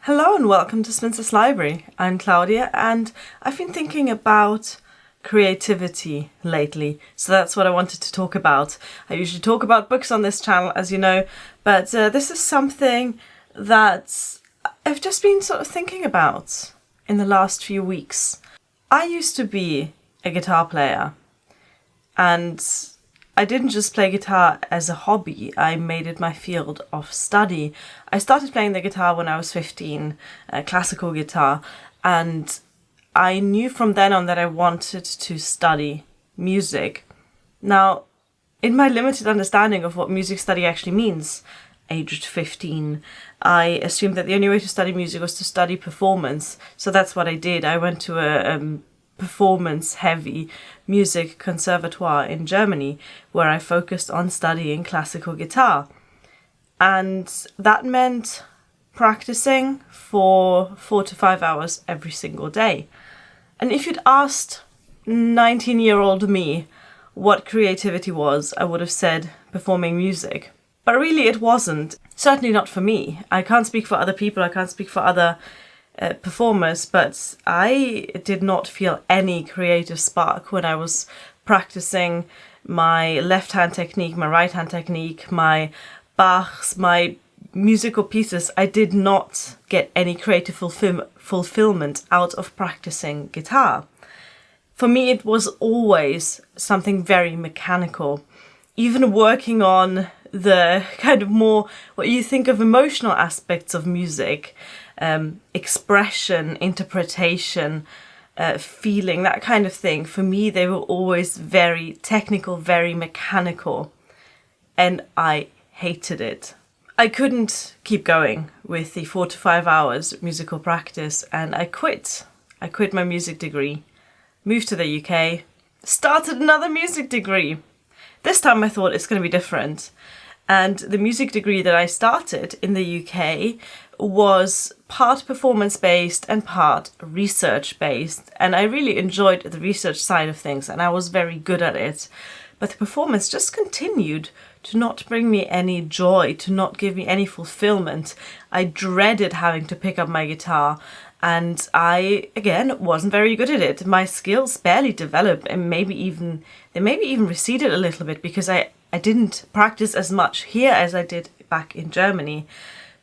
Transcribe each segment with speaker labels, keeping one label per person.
Speaker 1: Hello and welcome to Spinster's Library. I'm Claudia and I've been thinking about creativity lately, so that's what I wanted to talk about. I usually talk about books on this channel, as you know, but this is something that I've just been sort of thinking about in the last few weeks. I used to be a guitar player, and I didn't just play guitar as a hobby, I made it my field of study. I started playing the guitar when I was 15, classical guitar, and I knew from then on that I wanted to study music. Now, in my limited understanding of what music study actually means, aged 15, I assumed that the only way to study music was to study performance. So that's what I did. I went to a performance-heavy music conservatoire in Germany, where I focused on studying classical guitar. And that meant practicing for 4 to 5 hours every single day. And if you'd asked 19-year-old me what creativity was, I would have said performing music. But really it wasn't. Certainly not for me. I can't speak for other people, I can't speak for other performers, but I did not feel any creative spark when I was practicing my left-hand technique, my right-hand technique, my Bachs, my musical pieces. I did not get any creative fulfillment out of practicing guitar. For me, it was always something very mechanical. Even working on the kind of more what you think of emotional aspects of music, expression, interpretation, feeling, that kind of thing. For me, they were always very technical, very mechanical, and I hated it. I couldn't keep going with the 4 to 5 hours musical practice, and I quit. I quit my music degree, moved to the UK, started another music degree. This time I thought it's going to be different. And the music degree that I started in the UK was part performance-based and part research-based. And I really enjoyed the research side of things and I was very good at it. But the performance just continued to not bring me any joy, to not give me any fulfillment. I dreaded having to pick up my guitar. And I, again, wasn't very good at it. My skills barely developed and maybe even receded a little bit because I didn't practice as much here as I did back in Germany.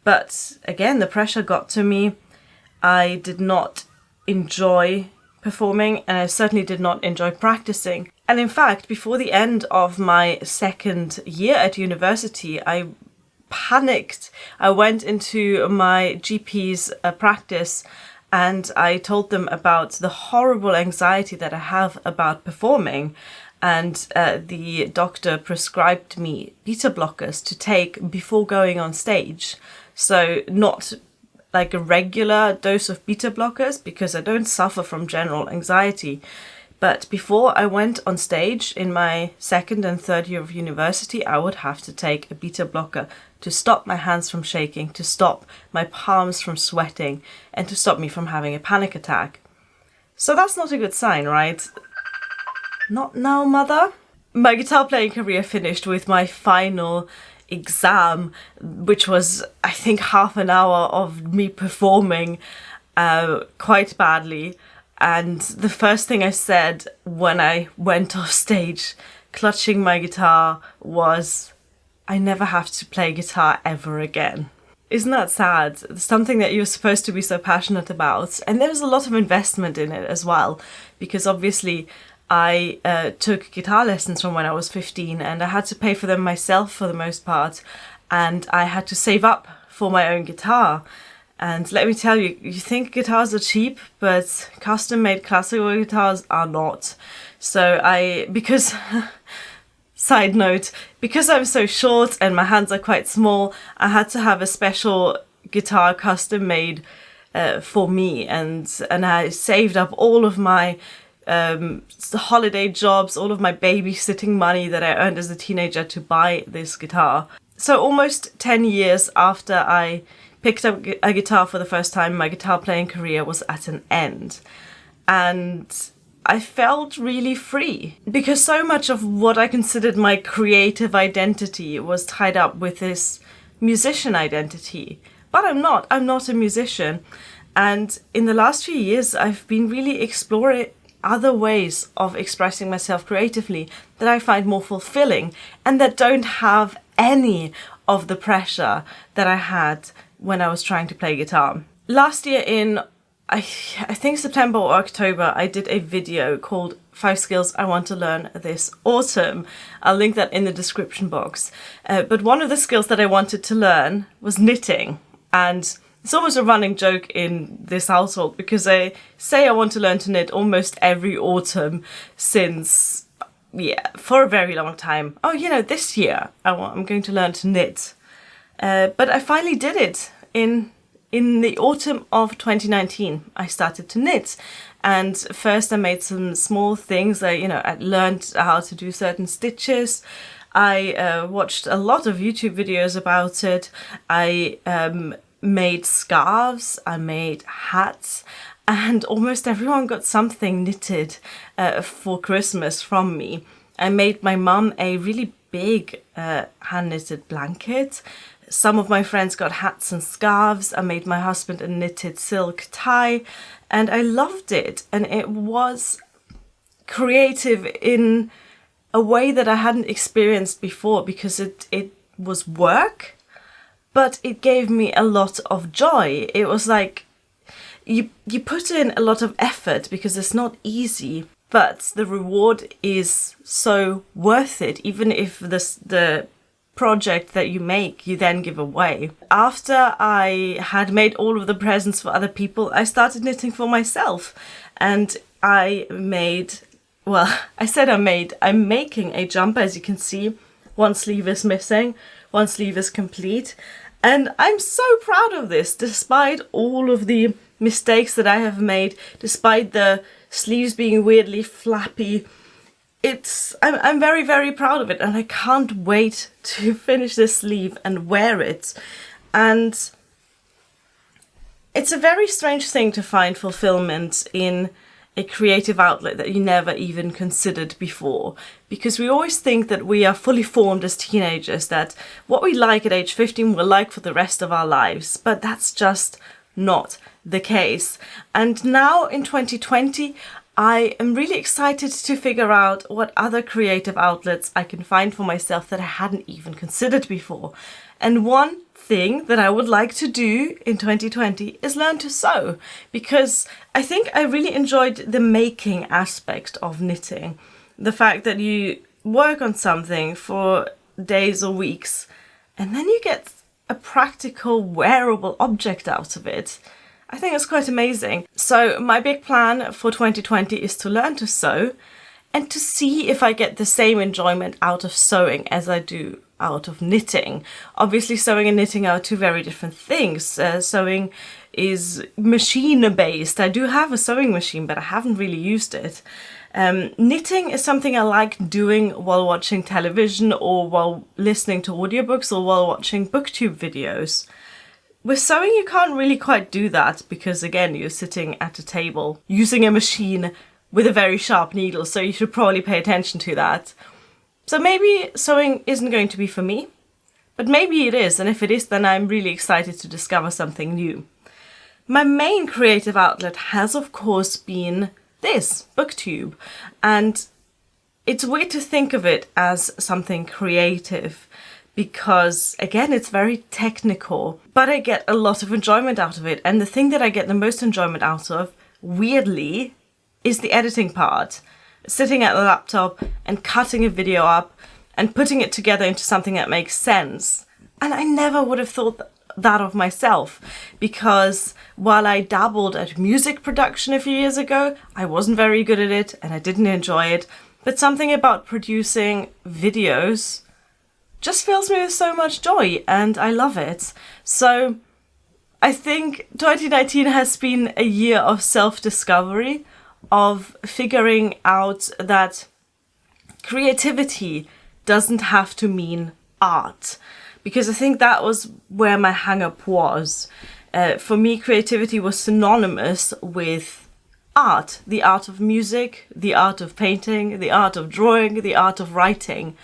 Speaker 1: But again, the pressure got to me. I did not enjoy performing and I certainly did not enjoy practicing. And in fact, before the end of my second year at university, I panicked. I went into my GP's practice and I told them about the horrible anxiety that I have about performing. And the doctor prescribed me beta blockers to take before going on stage. So not like a regular dose of beta blockers because I don't suffer from general anxiety. But before I went on stage in my second and third year of university, I would have to take a beta blocker to stop my hands from shaking, to stop my palms from sweating, and to stop me from having a panic attack. So that's not a good sign, right? Not now, mother. My guitar playing career finished with my final exam, which was, I think, half an hour of me performing quite badly. And the first thing I said when I went off stage, clutching my guitar, was, I never have to play guitar ever again. Isn't that sad? Something that you're supposed to be so passionate about. And there's a lot of investment in it as well, because obviously I took guitar lessons from when I was 15 and I had to pay for them myself for the most part. And I had to save up for my own guitar. And let me tell you, you think guitars are cheap, but custom-made classical guitars are not. So because, side note, because I'm so short and my hands are quite small, I had to have a special guitar custom-made for me. And I saved up all of my holiday jobs, all of my babysitting money that I earned as a teenager to buy this guitar. So almost 10 years after I picked up a guitar for the first time, my guitar playing career was at an end. And I felt really free because so much of what I considered my creative identity was tied up with this musician identity. but I'm not a musician. And in the last few years, I've been really exploring other ways of expressing myself creatively that I find more fulfilling and that don't have any of the pressure that I had when I was trying to play guitar. Last year in, I think September or October, I did a video called 5 Skills I Want to Learn This Autumn. I'll link that in the description box. But one of the skills that I wanted to learn was knitting. And it's almost a running joke in this household because I say I want to learn to knit almost every autumn since, for a very long time. Oh, this year I'm going to learn to knit. But I finally did it in the autumn of 2019. I started to knit. And first I made some small things. I learned how to do certain stitches. I watched a lot of YouTube videos about it. I made scarves, I made hats, and almost everyone got something knitted for Christmas from me. I made my mum a really big hand-knitted blanket. Some of my friends got hats and scarves. I made my husband a knitted silk tie, and I loved it. And it was creative in a way that I hadn't experienced before because it was work, but it gave me a lot of joy. It was like you put in a lot of effort because it's not easy, but the reward is so worth it, even if the project that you make, you then give away. After I had made all of the presents for other people, I started knitting for myself. And I'm making a jumper, as you can see. One sleeve is missing, one sleeve is complete. And I'm so proud of this, despite all of the mistakes that I have made, despite the sleeves being weirdly flappy. I'm very, very proud of it, and I can't wait to finish this sleeve and wear it. And it's a very strange thing to find fulfillment in a creative outlet that you never even considered before, because we always think that we are fully formed as teenagers, that what we like at age 15 we'll like for the rest of our lives, but that's just not the case. And now in 2020, I am really excited to figure out what other creative outlets I can find for myself that I hadn't even considered before. And one thing that I would like to do in 2020 is learn to sew, because I think I really enjoyed the making aspect of knitting. The fact that you work on something for days or weeks and then you get a practical wearable object out of it. I think it's quite amazing. So my big plan for 2020 is to learn to sew and to see if I get the same enjoyment out of sewing as I do out of knitting. Obviously, sewing and knitting are two very different things. Sewing is machine-based. I do have a sewing machine, but I haven't really used it. Knitting is something I like doing while watching television or while listening to audiobooks or while watching booktube videos. With sewing, you can't really quite do that because, again, you're sitting at a table using a machine with a very sharp needle, so you should probably pay attention to that. So maybe sewing isn't going to be for me, but maybe it is, and if it is, then I'm really excited to discover something new. My main creative outlet has, of course, been this, booktube, and it's weird to think of it as something creative because, again, it's very technical, but I get a lot of enjoyment out of it, and the thing that I get the most enjoyment out of, weirdly, is the editing part. Sitting at the laptop and cutting a video up and putting it together into something that makes sense. And I never would have thought that of myself, because while I dabbled at music production a few years ago, I wasn't very good at it and I didn't enjoy it. But something about producing videos just fills me with so much joy and I love it. So I think 2019 has been a year of self-discovery, of figuring out that creativity doesn't have to mean art. Because I think that was where my hang-up was. For me, creativity was synonymous with art. The art of music, the art of painting, the art of drawing, the art of writing.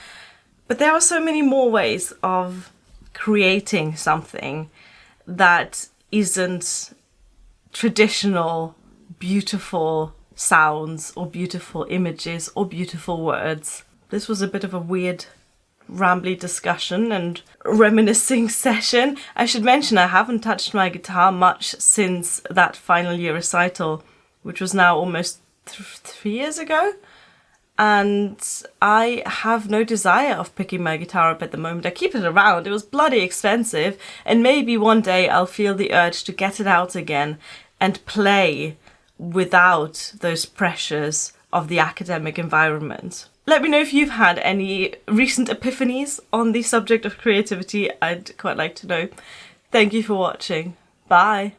Speaker 1: But there are so many more ways of creating something that isn't traditional, beautiful sounds or beautiful images or beautiful words. This was a bit of a weird, rambly discussion and reminiscing session. I should mention I haven't touched my guitar much since that final year recital, which was now almost 3 years ago. And I have no desire of picking my guitar up at the moment. I keep it around. It was bloody expensive. And maybe one day I'll feel the urge to get it out again and play without those pressures of the academic environment. Let me know if you've had any recent epiphanies on the subject of creativity. I'd quite like to know. Thank you for watching. Bye.